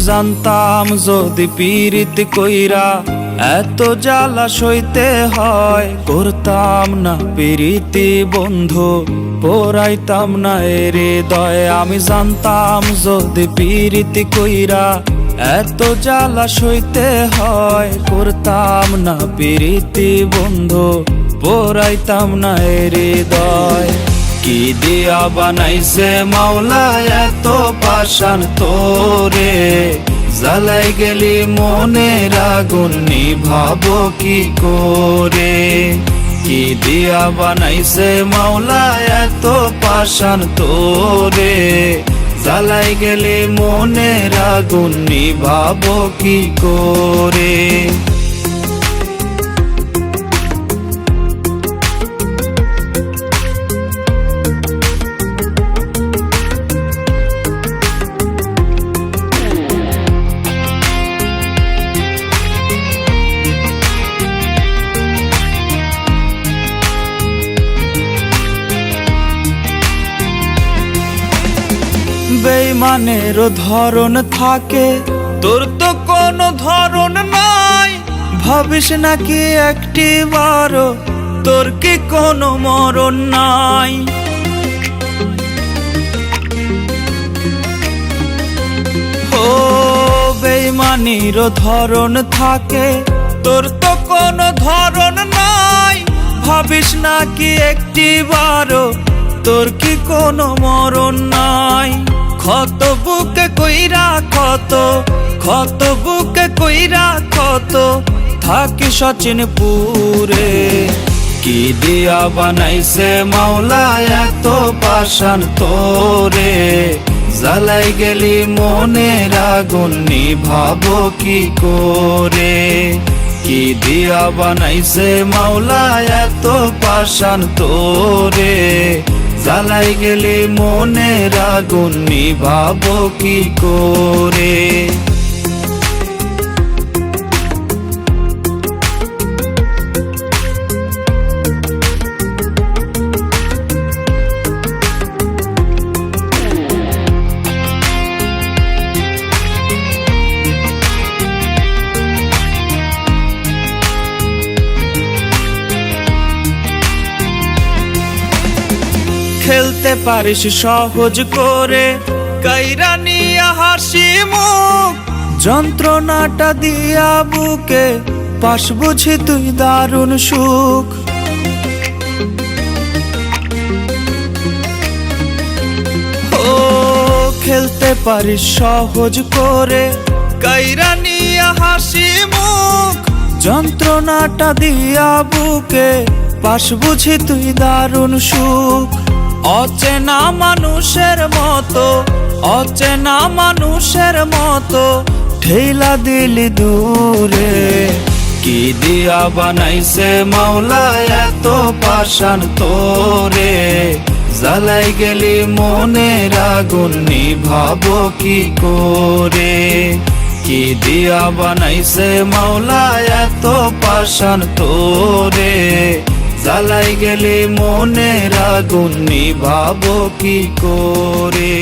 জানতাম যদি পীড়িত কইরা এত জ্বালা সইতে হয়, করতাম না পীড়িতি বন্ধু, পোড়াইতাম না এর হৃদয়। আমি জানতাম যদি পীড়িতি কইরা এত জ্বালা সইতে হয়, করতাম না পীড়িতি বন্ধু, পোড়াইতাম না এর হৃদয়। কি দিয়া বানাইছে মাওলা এত পাষাণ তোরে, জ্বালাই গেলি মনের আগুন নিভাবো কি করে। কি দিয়া বানাইছে মাওলা এত পাষাণ তোরে, জ্বালাই গেলি মনের আগুন নিভাবো কি করে। বেঈমানেরও ধরন থাকে, তোর তো কোনো ধরন নাই। ভাবিস নাকি একটিবারও তোর কি কোনো মরণ নাই। ও বেঈমানেরও ধরন থাকে, তোর তো কোনো ধরন নাই। ভাবিস নাকি একটিবারও তোর কি কোনো মরণ নাই। ক্ষত বুকে কইরা ক্ষত বুকে কইরা ক্ষত থাকি সচিনপুরে। কি দিয়া বানাইছে মাওলা এত পাষাণ তোরে, জ্বালাই গেলি মনের আগুন নিভাবো কি করে। কি দিয়া বানাইছে মাওলা এত পাষাণ তোরে, জ্বালাই গেলি মনের আগুন নিভাবো কি করে। খেলতে পারিস সহজ করে কাইরা নিয়া হাসি মুখ, যন্ত্রণাটা দিয়া বুকে পাশ বুঝি তুই দারুণ সুখ। ও খেলতে পারিস সহজ করে কাইরা নিয়া হাসি মুখ, যন্ত্রণাটা দিয়া বুকে পাশ বুঝি তুই দারুণ সুখ। অচেনা মানুষের মতো অচেনা মানুষের মতো ঠেলা দিলি দূরে। কি দিয়া বানাইছে মাওলা এত পাষাণ তোরে, জ্বালাই গেলি মনের আগুন নিভাবো কি করে। কি দিয়া বানাইছে মাওলা এত পাষাণ তোরে, জ্বালাই গেলি মনের আগুন নিভাবো কি করে।